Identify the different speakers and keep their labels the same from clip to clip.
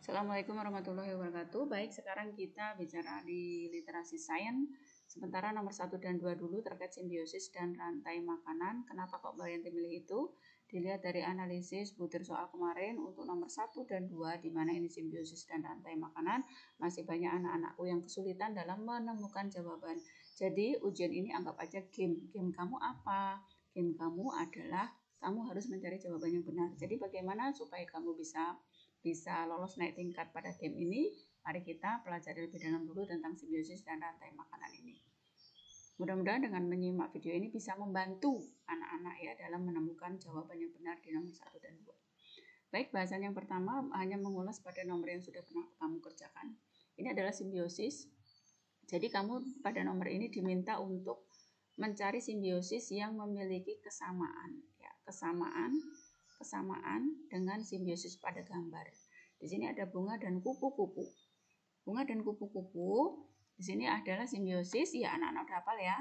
Speaker 1: Assalamualaikum warahmatullahi wabarakatuh. Baik, sekarang kita bicara di literasi sains. Sementara nomor 1 dan 2 dulu terkait simbiosis dan rantai makanan. Kenapa kok Mbak Yanti milih itu? Dilihat dari analisis butir soal kemarin untuk nomor 1 dan 2, di mana ini simbiosis dan rantai makanan, masih banyak anak-anakku yang kesulitan dalam menemukan jawaban. Jadi ujian ini anggap aja game. Game kamu apa? Game kamu adalah kamu harus mencari jawaban yang benar. Jadi bagaimana supaya kamu bisa lolos naik tingkat pada game ini? Mari kita pelajari lebih dalam dulu tentang simbiosis dan rantai makanan ini. Mudah-mudahan dengan menyimak video ini bisa membantu anak-anak ya dalam menemukan jawaban yang benar di nomor 1 dan 2. Baik, bahasan yang pertama hanya mengulas pada nomor yang sudah pernah kamu kerjakan. Ini adalah simbiosis. Jadi kamu pada nomor ini diminta untuk mencari simbiosis yang memiliki kesamaan ya, kesamaan dengan simbiosis pada gambar. Di sini ada bunga dan kupu-kupu. Bunga dan kupu-kupu di sini adalah simbiosis, ya anak-anak udah hafal ya.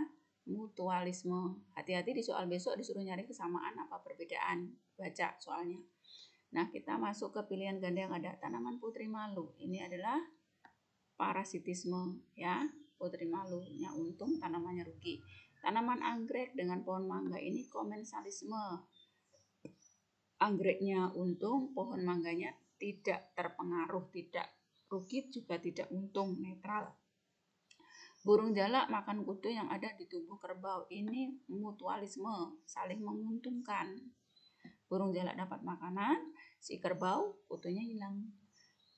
Speaker 1: Mutualisme. Hati-hati di soal besok disuruh nyari kesamaan apa perbedaan. Baca soalnya. Nah, kita masuk ke pilihan ganda yang ada. Tanaman putri malu. Ini adalah parasitisme ya. Putri malunya untung, tanamannya rugi. Tanaman anggrek dengan pohon mangga ini komensalisme. Anggreknya untung, pohon mangganya tidak terpengaruh, tidak rugi juga tidak untung, netral. Burung jalak makan kutu yang ada di tubuh kerbau, ini mutualisme, saling menguntungkan. Burung jalak dapat makanan, si kerbau kutunya hilang,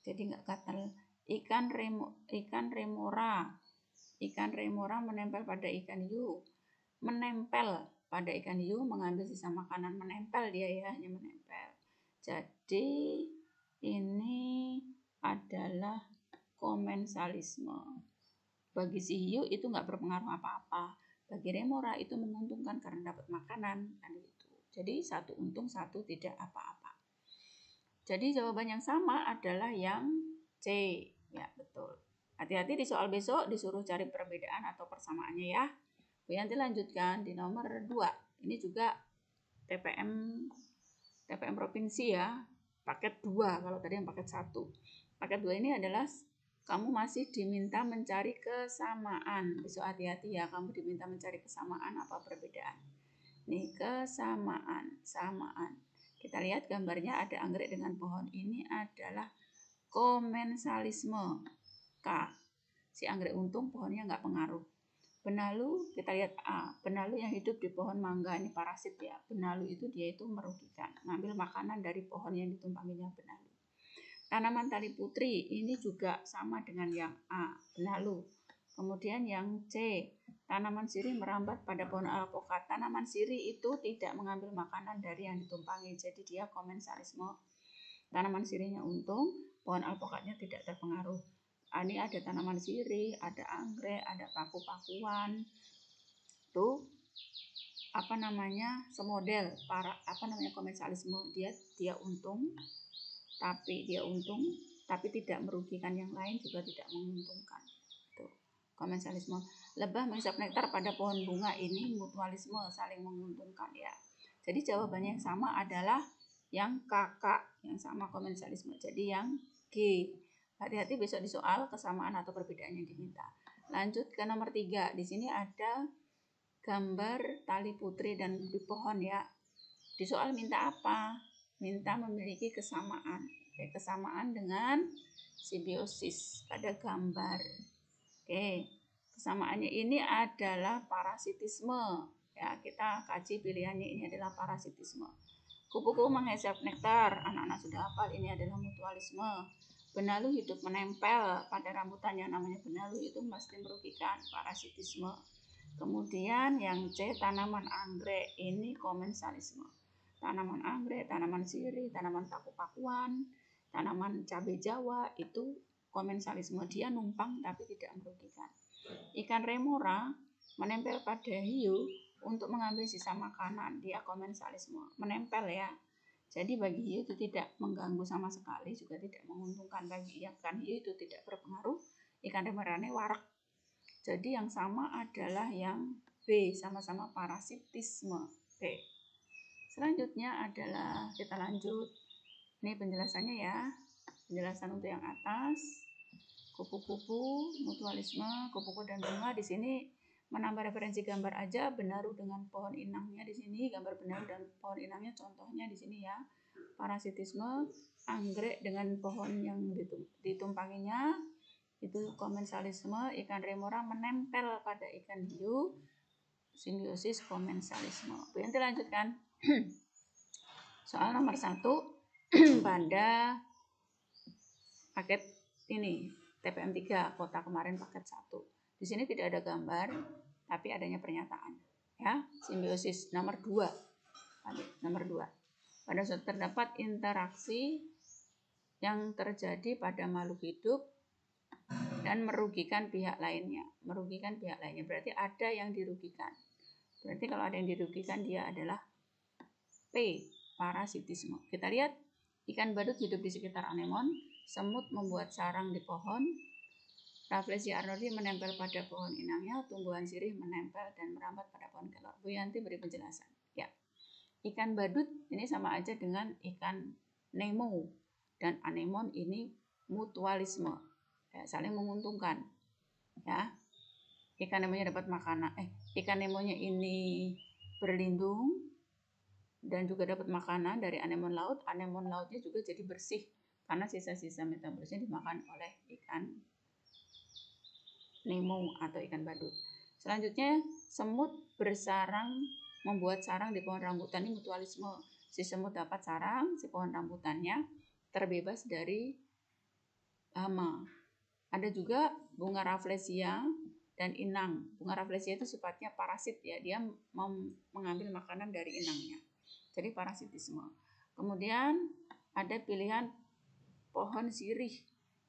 Speaker 1: jadi nggak gatal. Ikan remora menempel pada ikan hiu, menempel pada ikan hiu, mengambil sisa makanan, menempel dia ya, hanya menempel. Jadi ini adalah komensalisme. Bagi si hiu itu nggak berpengaruh apa-apa, bagi remora itu menguntungkan karena dapat makanan kan gitu. Jadi satu untung, satu tidak apa-apa. Jadi jawaban yang sama adalah yang C ya, betul. Hati-hati di soal besok disuruh cari perbedaan atau persamaannya ya. Bu Yanti lanjutkan di nomor 2. Ini juga TPM provinsi ya. Paket 2 kalau tadi yang paket 1. Paket 2 ini adalah kamu masih diminta mencari kesamaan. Besok hati-hati ya, kamu diminta mencari kesamaan apa perbedaan. Nih, kesamaan, samaan. Kita lihat gambarnya ada anggrek dengan pohon. Ini adalah komensalisme. K. Si anggrek untung, pohonnya nggak pengaruh. Benalu, kita lihat A. Benalu yang hidup di pohon mangga, ini parasit ya. Benalu itu dia itu merugikan, ngambil makanan dari pohon yang ditumpanginya benalu. Tanaman tali putri, ini juga sama dengan yang A, benalu. Kemudian yang C, tanaman sirih merambat pada pohon alpukat. Tanaman sirih itu tidak mengambil makanan dari yang ditumpangi, jadi dia komensalisme. Tanaman sirihnya untung, pohon alpukatnya tidak terpengaruh. Ini ada tanaman sirih, ada anggrek, ada paku-pakuan. Tuh semodel komensalisme. Dia untung tapi tidak merugikan yang lain, juga tidak menguntungkan. Tuh, komensalisme. Lebah menghisap nektar pada pohon bunga, ini mutualisme, saling menguntungkan ya. Jadi jawabannya yang sama adalah yang kakak, yang sama komensalisme. Jadi yang G. Hati-hati besok di soal kesamaan atau perbedaan yang diminta. Lanjut ke nomor 3. Di sini ada gambar tali putri dan di pohon ya. Di soal minta apa? Minta memiliki kesamaan. Oke, kesamaan dengan simbiosis pada gambar. Oke, kesamaannya ini adalah parasitisme. Ya, kita kaji pilihannya, ini adalah parasitisme. Kupu-kupu menghisap nektar, anak-anak sudah hafal, ini adalah mutualisme. Benalu hidup menempel pada rambutan, yang namanya benalu itu pasti merugikan, parasitisme. Kemudian yang C, tanaman anggrek, ini komensalisme. Tanaman anggrek, tanaman sirih, tanaman paku-pakuan, tanaman cabai Jawa itu komensalisme, dia numpang tapi tidak merugikan. Ikan remora menempel pada hiu untuk mengambil sisa makanan, dia komensalisme, menempel ya. Jadi bagi hiu itu tidak mengganggu sama sekali, juga tidak menguntungkan. Bagi ikan hiu itu tidak berpengaruh, ikan remorane warak. Jadi yang sama adalah yang B, sama-sama parasitisme. B. Selanjutnya adalah kita lanjut. Ini penjelasannya ya. Penjelasan untuk yang atas, kupu-kupu, mutualisme, kupu-kupu dan bunga di sini menambah referensi gambar aja. Benaru dengan pohon inangnya di sini, gambar benaru dan pohon inangnya contohnya di sini ya. Parasitisme, anggrek dengan pohon yang ditumpanginya, itu komensalisme. Ikan remora menempel pada ikan hiu, simbiosis komensalisme. Bu Yanti lanjutkan. Soal nomor 1 pada paket ini TPM 3 kota kemarin paket 1. Di sini tidak ada gambar tapi adanya pernyataan ya. Simbiosis nomor 2. Pada saat terdapat interaksi yang terjadi pada makhluk hidup dan merugikan pihak lainnya. Merugikan pihak lainnya berarti ada yang dirugikan. Berarti kalau ada yang dirugikan dia adalah P, parasitisme. Kita lihat ikan badut hidup di sekitar anemon, semut membuat sarang di pohon, Rafflesia arnoldi menempel pada pohon inangnya, tumbuhan sirih menempel dan merambat pada pohon kelor. Bu Yanti beri penjelasan. Ya, ikan badut ini sama aja dengan ikan Nemo dan anemon ini mutualisme, ya, saling menguntungkan. Ya, ikan Nemonya dapat makanan, ikan Nemonya ini berlindung dan juga dapat makanan dari anemon laut. Anemon lautnya juga jadi bersih karena sisa-sisa metabolisnya dimakan oleh ikan Nemo atau ikan badut. Selanjutnya, semut bersarang membuat sarang di pohon rambutan. Ini mutualisme. Si semut dapat sarang, si pohon rambutannya terbebas dari hama. Ada juga bunga Rafflesia dan inang. Bunga Rafflesia itu sifatnya parasit ya, dia mengambil makanan dari inangnya. Jadi parasitisme. Kemudian ada pilihan pohon sirih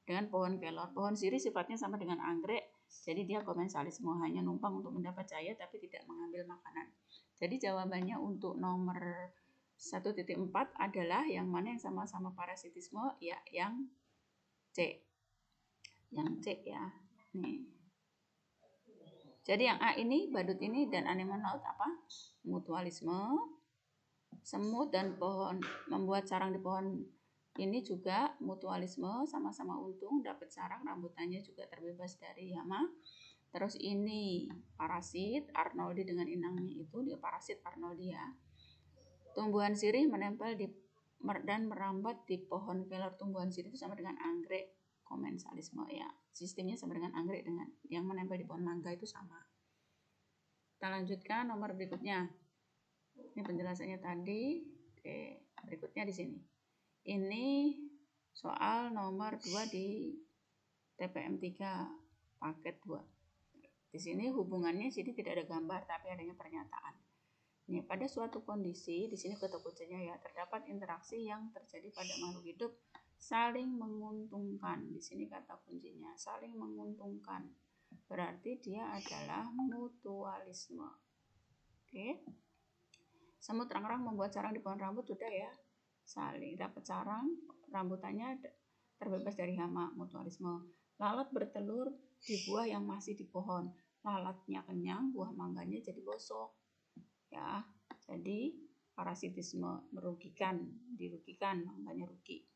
Speaker 1: dengan pohon kelor. Pohon sirih sifatnya sama dengan anggrek, jadi dia komensalisme, hanya numpang untuk mendapat cahaya tapi tidak mengambil makanan. Jadi jawabannya untuk nomor 1.4 adalah yang mana yang sama-sama parasitisme, ya yang C. Yang C ya. Nih. Jadi yang A ini, badut ini dan anemon laut apa? Mutualisme. Semut dan pohon membuat sarang di pohon ini juga mutualisme, sama-sama untung, dapat sarang, rambutannya juga terbebas dari hama. Terus ini parasit, arnoldi dengan inangnya itu dia parasit arnoldi ya. Tumbuhan sirih menempel di dan merambat di pohon kelor. Tumbuhan sirih itu sama dengan anggrek, komensalisme ya. Sistemnya sama dengan anggrek dengan yang menempel di pohon mangga itu sama. Kita lanjutkan nomor berikutnya. Ini penjelasannya tadi. Oke, berikutnya di sini. Ini soal nomor 2 di TPM 3 paket 2. Di sini hubungannya sini tidak ada gambar tapi adanya pernyataan. Nih, pada suatu kondisi di sini kata kuncinya ya, terdapat interaksi yang terjadi pada makhluk hidup saling menguntungkan. Di sini kata kuncinya saling menguntungkan. Berarti dia adalah mutualisme. Oke. Semut rangrang membuat sarang di pohon rambut sudah ya. Saling dapat sarang, rambutannya terbebas dari hama, mutualisme. Lalat bertelur di buah yang masih di pohon. Lalatnya kenyang, buah mangganya jadi gosok. Ya, jadi parasitisme merugikan, dirugikan, mangganya rugi.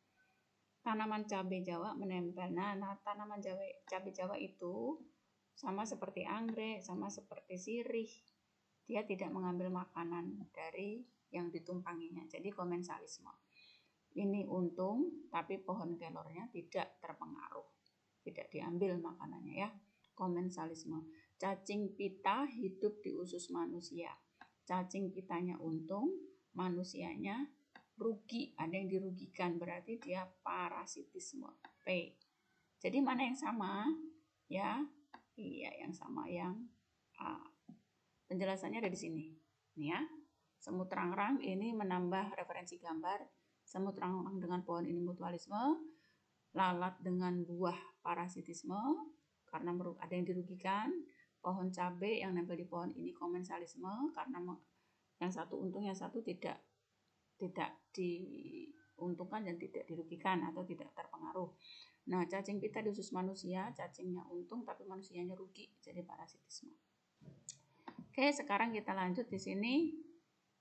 Speaker 1: Tanaman cabai Jawa menempel. Nah, tanaman cabai Jawa itu sama seperti anggrek, sama seperti sirih. Dia tidak mengambil makanan dari yang ditumpanginya. Jadi komensalisme. Ini untung, tapi pohon kelornya tidak terpengaruh. Tidak diambil makanannya ya. Komensalisme. Cacing pita hidup di usus manusia. Cacing pitanya untung, manusianya rugi. Ada yang dirugikan, berarti dia parasitisme. P. Jadi mana yang sama? Ya, iya yang sama yang A. Penjelasannya ada di sini. Nih ya. Semut rangrang ini menambah referensi gambar. Semut rangrang dengan pohon ini mutualisme. Lalat dengan buah parasitisme karena ada yang dirugikan. Pohon cabai yang nempel di pohon ini komensalisme karena yang satu untung, yang satu tidak diuntungkan dan tidak dirugikan atau tidak terpengaruh. Nah, cacing pita di usus manusia, cacingnya untung tapi manusianya rugi, jadi parasitisme. Oke, sekarang kita lanjut di sini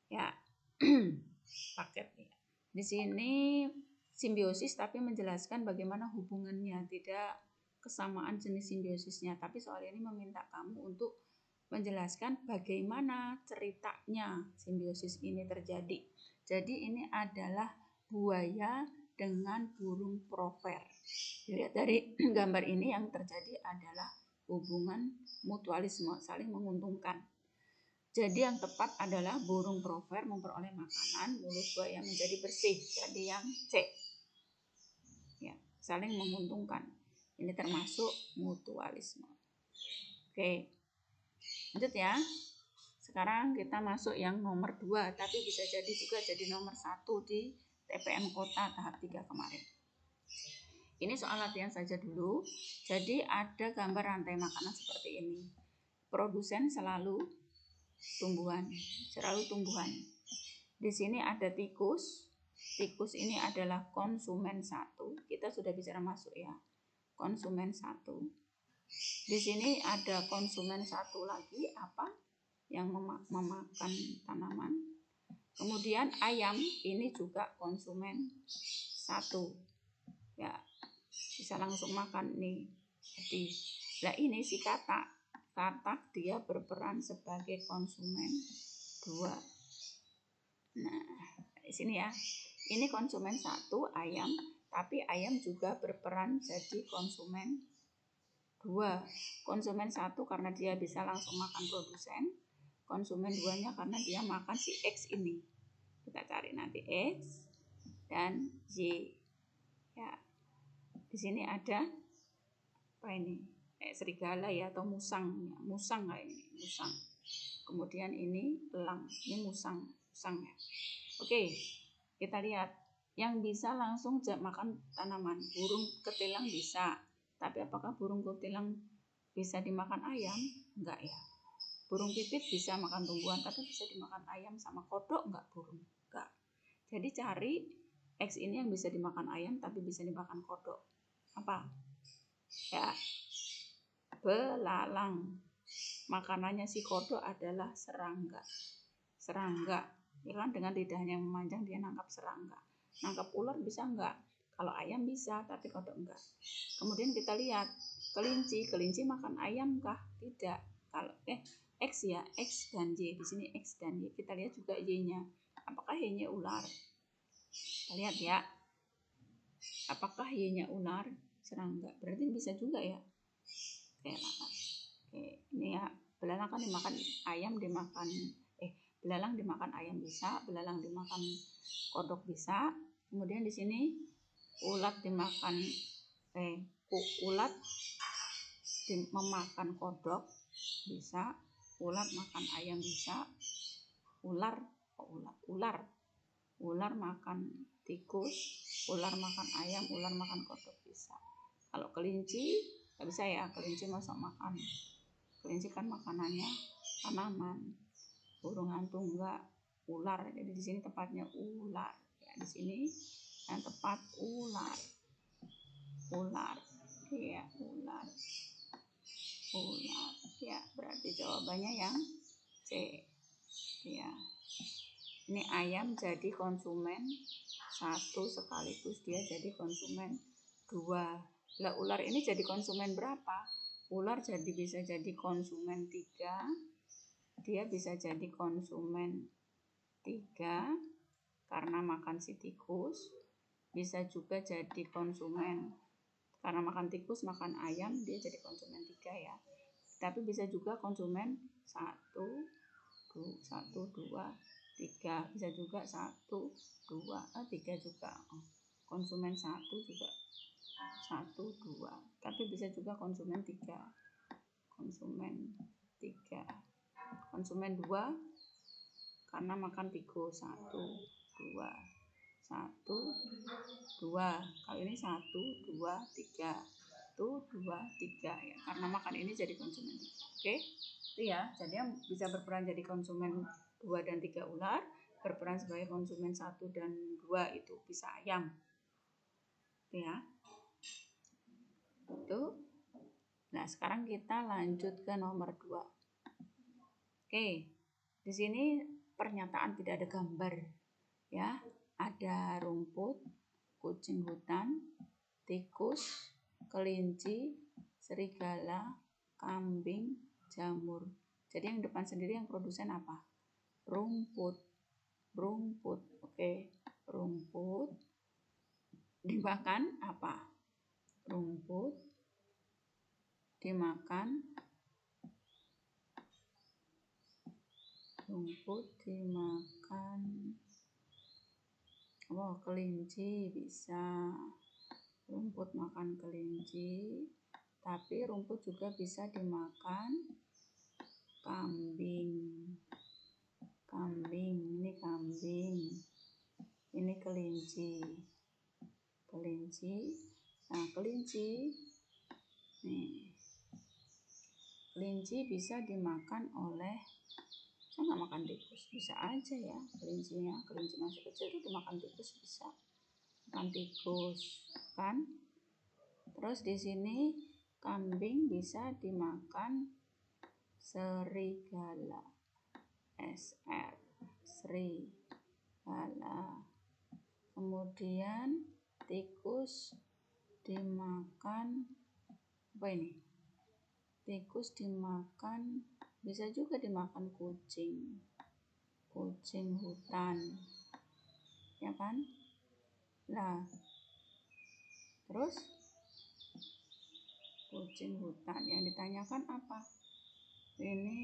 Speaker 1: ya. Paket ya. Di sini simbiosis tapi menjelaskan bagaimana hubungannya, tidak kesamaan jenis simbiosisnya. Tapi soal ini meminta kamu untuk menjelaskan bagaimana ceritanya simbiosis ini terjadi. Jadi ini adalah buaya dengan burung prover. Dilihat dari gambar ini yang terjadi adalah hubungan mutualisme, saling menguntungkan. Jadi yang tepat adalah burung prover memperoleh makanan, mulut buaya menjadi bersih. Jadi yang C. Ya, saling menguntungkan. Ini termasuk mutualisme. Oke. Lanjut ya. Sekarang kita masuk yang nomor 2, tapi bisa jadi juga jadi nomor 1 di TPM Kota tahap 3 kemarin. Ini soal latihan saja dulu. Jadi ada gambar rantai makanan seperti ini. Produsen selalu tumbuhan. Di sini ada tikus. Tikus ini adalah konsumen 1. Kita sudah bicara masuk ya. Konsumen 1. Di sini ada konsumen 1 lagi, apa? Yang memakan tanaman. Kemudian ayam ini juga konsumen 1. Ya, bisa langsung makan nih. Jadi, nah ini si katak dia berperan sebagai konsumen 2. Nah, di sini ya. Ini konsumen 1 ayam, tapi ayam juga berperan jadi konsumen 2. Konsumen 1 karena dia bisa langsung makan produsen. Konsumen 2-nya karena dia makan si X ini. Kita cari nanti X dan Y. Ya. Di sini ada apa ini? Serigala ya atau musang kayak ini, musang. Kemudian ini elang, ini musang ya. Oke, kita lihat yang bisa langsung makan tanaman. Burung ketilang bisa, tapi apakah burung kutilang bisa dimakan ayam? Enggak ya. Burung pipit bisa makan tumbuhan, tapi bisa dimakan ayam sama kodok enggak burung? Enggak. Jadi cari X ini yang bisa dimakan ayam tapi bisa dimakan kodok. Apa? Ya, belalang. Makanannya si kodok adalah serangga. Ya kan, dengan lidahnya yang memanjang dia nangkap serangga. Nangkap ular bisa enggak? Kalau ayam bisa, tapi kodok enggak. Kemudian kita lihat kelinci makan ayam kah? Tidak. Kalau X ya, X dan Y. Di sini X dan Y. Kita lihat juga Y-nya. Apakah Y-nya ular? Kita lihat ya. Apakah Y-nya ular? Serangga. Berarti bisa juga ya. Oke, ini ya. Belalang kan dimakan ayam, belalang dimakan ayam bisa, belalang dimakan kodok bisa. Kemudian di sini ulat memakan kodok bisa, ulat makan ayam bisa, ular makan tikus, ular makan ayam, ular makan kodok bisa. Kalau kelinci nggak bisa ya, kelinci masa makan. Kelinci kan makanannya tanaman. Burung hantu enggak, ular. Jadi di sini tepatnya ular. Ya, di sini yang tepat ular. Iya, ular. Ya, berarti jawabannya yang C. Ya. Ini ayam jadi konsumen 1 sekaligus dia jadi konsumen 2. Lah ular ini jadi konsumen berapa? Ular bisa jadi konsumen 3. Dia bisa jadi konsumen 3 karena makan si tikus. Bisa juga jadi konsumen karena makan tikus, makan ayam, dia jadi konsumen 3 ya. Tapi bisa juga konsumen 1, 2, 3. Bisa juga 1, 2, 3 juga. Konsumen 1 juga 1, 2. Tapi bisa juga konsumen 3. Konsumen 2 karena makan tikus. 1, 2. 1, 2. Kali ini 1, 2, 3. 1, 2, 3 ya. Karena makan ini jadi konsumen 3. Oke? Itu ya. Jadi yang bisa berperan jadi konsumen 2 dan 3 ular, berperan sebagai konsumen 1 dan 2 itu bisa ayam. Itu ya. Itu. Nah, sekarang kita lanjut ke nomor 2. Oke. Di sini pernyataan tidak ada gambar. Ya, ada rumput, kucing hutan, tikus, kelinci, serigala, kambing, jamur. Jadi yang depan sendiri yang produsen apa? Rumput. Oke. Rumput dimakan apa? Rumput dimakan kelinci bisa. Rumput makan kelinci, tapi rumput juga bisa dimakan kambing. Ini kambing, ini kelinci. Nah, kelinci bisa dimakan oleh, saya nggak makan tikus, bisa aja ya kelinci masih kecil itu dimakan tikus, bisa makan tikus kan. Terus di sini kambing bisa dimakan serigala, serigala. Kemudian tikus dimakan apa ini? Tikus dimakan, bisa juga dimakan kucing hutan, ya kan? Nah, terus kucing hutan yang ditanyakan apa? Ini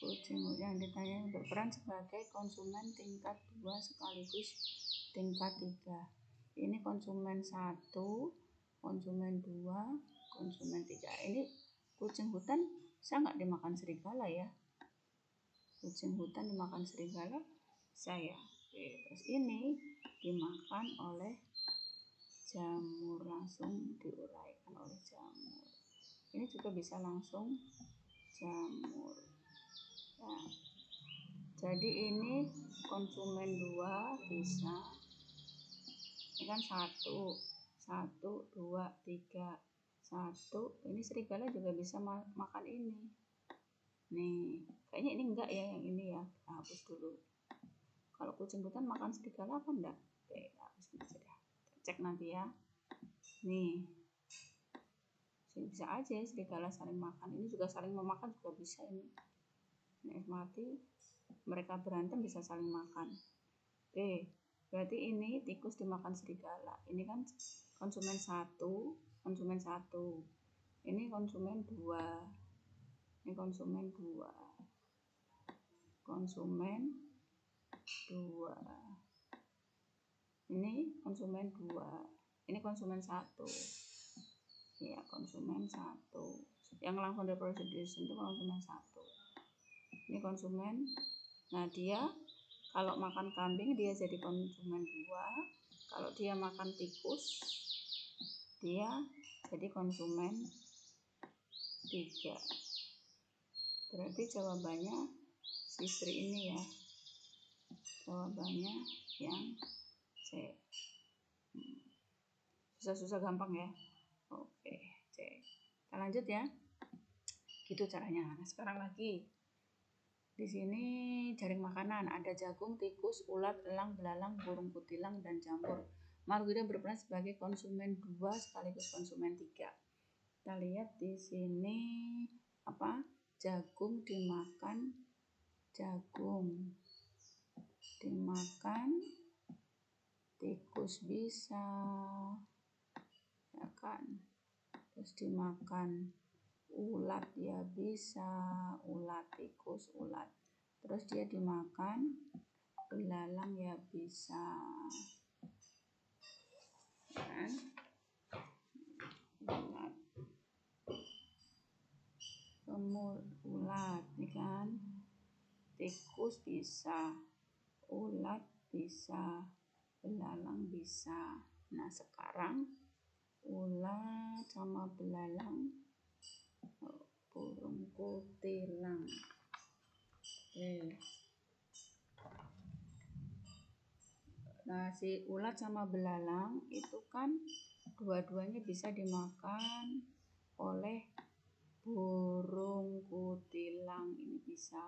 Speaker 1: kucing yang ditanya berperan sebagai konsumen tingkat 2 sekaligus tingkat 3. Ini konsumen 1, konsumen 2, konsumen 3. Ini kucing hutan bisa nggak dimakan serigala ya? Kucing hutan dimakan serigala saya. Terus ini dimakan oleh jamur, langsung diuraikan oleh jamur. Ini juga bisa langsung jamur. Nah, jadi ini konsumen 2 bisa, ini kan 1, 2, 3, 1. Ini serigala juga bisa makan ini. Nih, kayaknya ini enggak ya, yang ini ya, kita hapus dulu. Kalau kucing hutan makan serigala apa enggak? Oke, hapus dulu saja. Cek nanti ya. Nih, bisa aja ya serigala saling makan. Ini juga saling memakan juga bisa ini. Ini mati, mereka berantem bisa saling makan. Oke, berarti ini tikus dimakan serigala. Ini kan konsumen 1, ini konsumen 2, ini konsumen 2, ini konsumen 2, ini konsumen 1, ya konsumen 1, yang langsung reproduksi itu konsumen 1, ini konsumen. Nah, dia kalau makan kambing dia jadi konsumen 2, kalau dia makan tikus dia jadi konsumen 3. Berarti jawabannya sisri ini ya, jawabannya yang C. Susah-susah gampang ya. Oke, C. Kita lanjut ya. Gitu caranya. Nah, sekarang lagi di sini jaring makanan, ada jagung, tikus, ulat, elang, belalang, burung kutilang, dan jamur. Makhluk hidup berperan sebagai konsumen 2 sekaligus konsumen 3. Kita lihat di sini apa? Jagung dimakan, tikus bisa, ya kan? Terus dimakan ulat ya bisa, tikus, ulat. Terus dia dimakan belalang ya bisa, kan? Ulat, ini kan? Tikus bisa, ulat bisa, belalang bisa. Nah, sekarang ulat sama belalang, burung kutilang. Nah, si ulat sama belalang itu kan dua-duanya bisa dimakan oleh burung kutilang, ini bisa.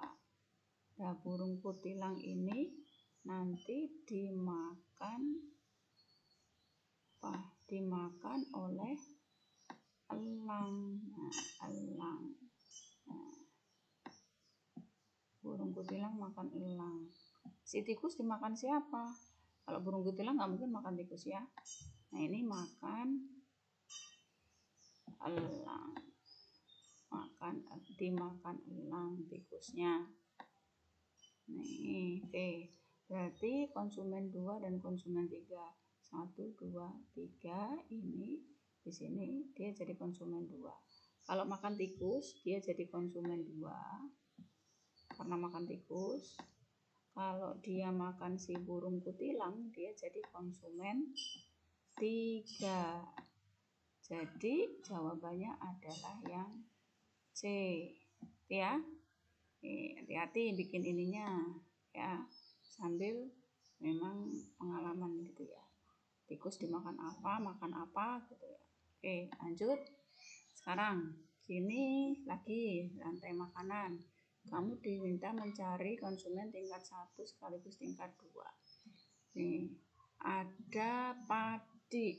Speaker 1: Nah, burung kutilang ini nanti dimakan oleh elang. Nah, elang. Nah, burung kutilang makan elang. Si tikus dimakan siapa? Kalau burung kutilang nggak mungkin makan tikus ya. Nah, ini elang, dimakan elang tikusnya. Nih, oke. Berarti konsumen 2 dan konsumen 3. 1, 2, 3 ini di sini dia jadi konsumen 2. Kalau makan tikus dia jadi konsumen 2 karena makan tikus. Kalau dia makan si burung kutilang dia jadi konsumen 3. Jadi jawabannya adalah yang C. Ya. Hati-hati bikin ininya ya, sambil memang pengalaman gitu ya. Tikus dimakan apa, makan apa gitu ya. Oke, lanjut. Sekarang sini lagi rantai makanan. Kamu diminta mencari konsumen tingkat 1 sekaligus tingkat 2. Nih, ada padi.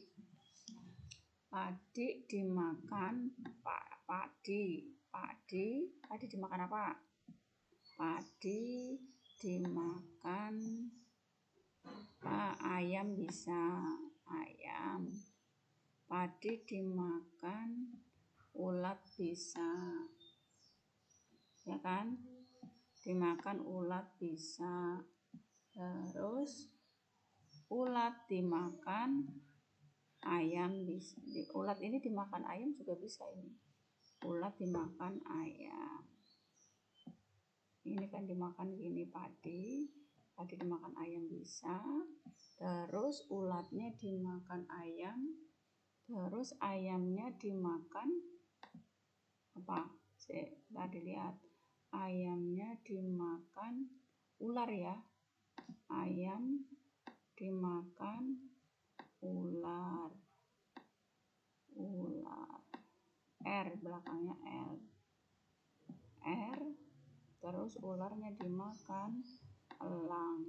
Speaker 1: Padi dimakan padi dimakan apa? Padi dimakan ayam bisa, ayam. Padi dimakan ulat bisa, ya kan? Dimakan ulat bisa. Terus ulat dimakan ayam bisa. Ulat ini dimakan ayam juga bisa ini. Ulat dimakan ayam. Ini kan dimakan gini padi dimakan ayam bisa. Terus ulatnya dimakan ayam. Terus ayamnya dimakan apa? Tadi lihat ayamnya dimakan ular ya. Ayam dimakan ular. R belakangnya R. Terus ularnya dimakan elang.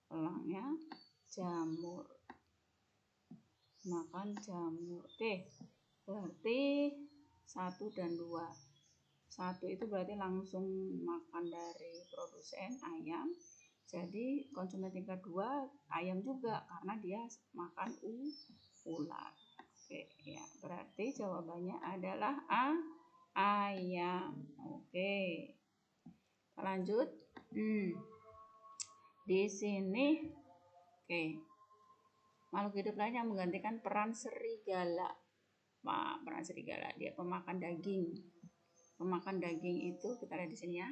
Speaker 1: Elangnya jamur. Makan jamur. Oke. Berarti 1 dan 2. 1 itu berarti langsung makan dari produsen ayam. Jadi konsumen tingkat 2 ayam juga karena dia makan ular. Oke, ya. Berarti jawabannya adalah A, ayam. Oke. Lanjut. Di sini oke. Makhluk hidup lain yang menggantikan peran serigala. Peran serigala dia pemakan daging. Pemakan daging itu kita lihat di sini ya.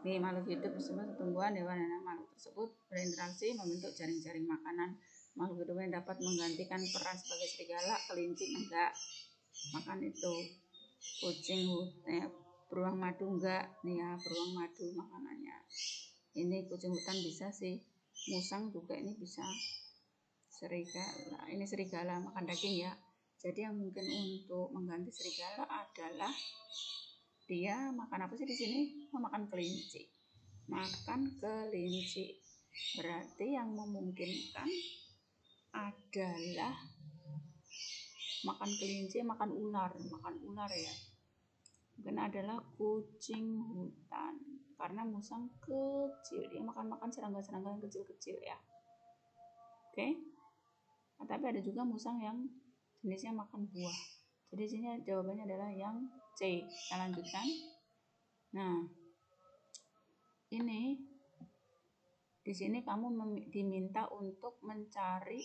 Speaker 1: Nih, makhluk hidup tersebut tumbuhan, hewan dan makhluk tersebut berinteraksi membentuk jaring-jaring makanan. Makhluk hidup yang dapat menggantikan peran sebagai serigala, kelinci enggak makan itu. Kucing beruang madu enggak nih ya, beruang madu makanannya. Ini kucing hutan bisa sih, musang juga ini bisa. Serigala, ini serigala makan daging ya. Jadi yang mungkin untuk mengganti serigala adalah dia makan apa sih di sini? Makan kelinci. Makan kelinci. Berarti yang memungkinkan adalah makan kelinci, makan ular ya. Mungkin adalah kucing hutan karena musang kecil, dia makan serangga-serangga yang kecil-kecil ya. Oke. Nah, tapi ada juga musang yang jenisnya makan buah. Jadi sini jawabannya adalah yang C. Kita lanjutkan. Nah, ini di sini kamu diminta untuk mencari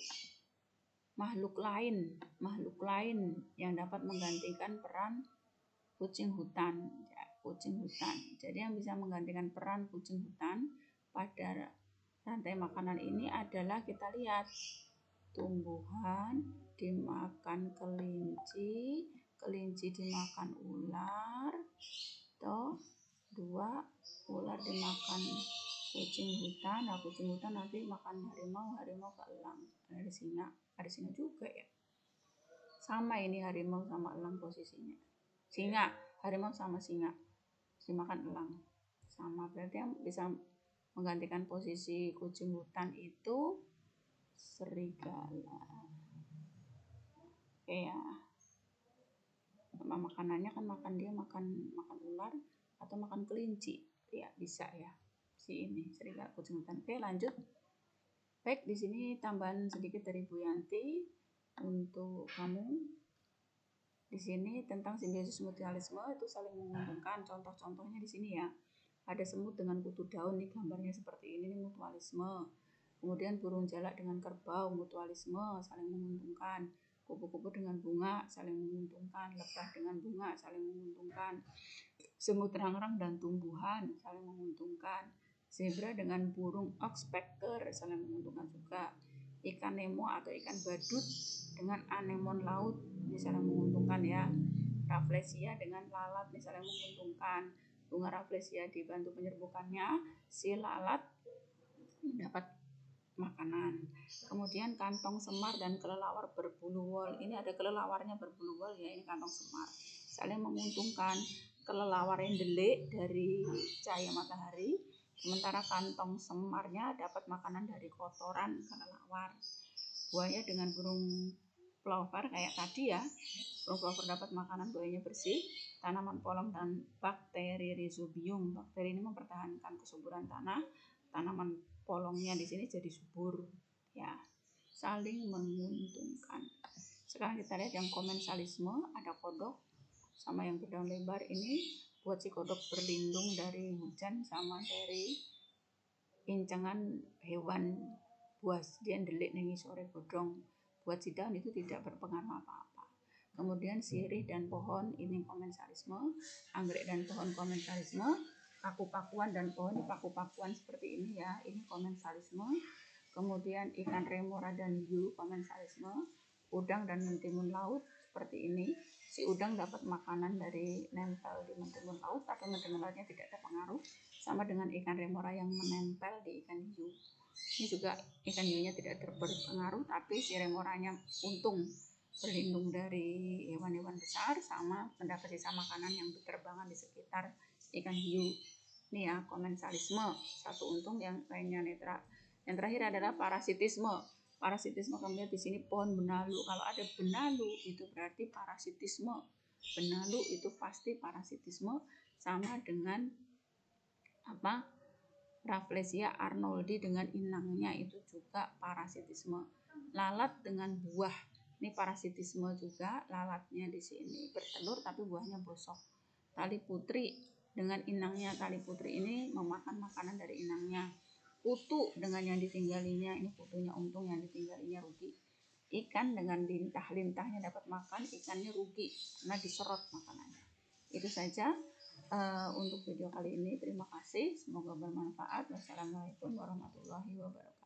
Speaker 1: makhluk lain yang dapat menggantikan peran kucing hutan. Ya, kucing hutan. Jadi yang bisa menggantikan peran kucing hutan pada rantai makanan ini adalah kita lihat tumbuhan dimakan kelinci, kelinci dimakan ular, toh 2 ular dimakan kucing hutan. Nah, kucing hutan nanti makan harimau ke elang. Ada singa juga ya. Sama ini harimau sama elang posisinya. Harimau sama singa dimakan elang. Sama, berarti yang bisa Menggantikan posisi kucing hutan itu serigala. Oke ya. Makanannya kan makan ular atau makan kelinci. Ya, bisa ya. Si ini serigala kucing hutan. Oke, lanjut. Baik, di sini tambahan sedikit dari Bu Yanti untuk kamu. Di sini tentang simbiosis mutualisme itu saling menguntungkan. Contoh-contohnya di sini ya. Ada semut dengan kutu daun, nih gambarnya seperti ini, mutualisme. Kemudian burung jalak dengan kerbau, mutualisme, saling menguntungkan. Kupu-kupu dengan bunga, saling menguntungkan. Lebah dengan bunga, saling menguntungkan. Semut rangrang dan tumbuhan, saling menguntungkan. Zebra dengan burung oxpecker, saling menguntungkan juga. Ikan nemo atau ikan badut dengan anemon laut, ini saling menguntungkan ya. Rafflesia dengan lalat, ini saling menguntungkan. Bunga rafflesia dibantu penyerbukannya, si lalat mendapat makanan. Kemudian kantong semar dan kelelawar berbulu wol. Ini ada kelelawarnya berbulu wol ya, ini kantong semar. Saling menguntungkan. Kelelawar yang delik dari cahaya matahari, sementara kantong semarnya dapat makanan dari kotoran kelelawar. Buaya dengan burung plover kayak tadi ya. Burung plover dapat makanan, buayanya bersih. Tanaman polong dan bakteri rhizobium. Bakteri ini mempertahankan kesuburan tanah. Tanaman polongnya di sini jadi subur ya. Saling menguntungkan. Sekarang kita lihat yang komensalisme. Ada kodok sama yang berdaun lebar, ini buat si kodok berlindung dari hujan sama dari incangan hewan buas. Dia ndelik nengi sore godong. Buat si daun itu tidak berpengaruh apa-apa. Kemudian sirih dan pohon, ini komensalisme. Anggrek dan pohon komensalisme. Paku-pakuan dan pohon, ini paku-pakuan seperti ini ya, ini komensalisme. Kemudian ikan remora dan hiu, komensalisme. Udang dan mentimun laut seperti ini. Si udang dapat makanan dari nempel di mentimun laut, tapi mentimun lautnya tidak terpengaruh. Sama dengan ikan remora yang menempel di ikan hiu. Ini juga ikan hiunya tidak berpengaruh, tapi si remoranya untung berlindung dari hewan-hewan besar sama mendapat sisa makanan yang berterbangan di sekitar ikan hiu. Ini ya komensalisme, satu untung, yang lainnya netral. Yang terakhir adalah parasitisme. Parasitisme, kamu lihat di sini pohon benalu. Kalau ada benalu itu berarti parasitisme. Benalu itu pasti parasitisme, sama dengan apa? Rafflesia arnoldi dengan inangnya itu juga parasitisme. Lalat dengan buah, ini parasitisme juga. Lalatnya di sini bertelur tapi buahnya bosok. Tali putri dengan inangnya, tali putri ini memakan makanan dari inangnya. Kutu dengan yang ditinggalinya, ini kutunya untung, yang ditinggalinya rugi. Ikan dengan lintah-lintahnya dapat makan, ikannya rugi karena diserot makanannya. Itu saja untuk video kali ini. Terima kasih, semoga bermanfaat. Wassalamualaikum warahmatullahi wabarakatuh.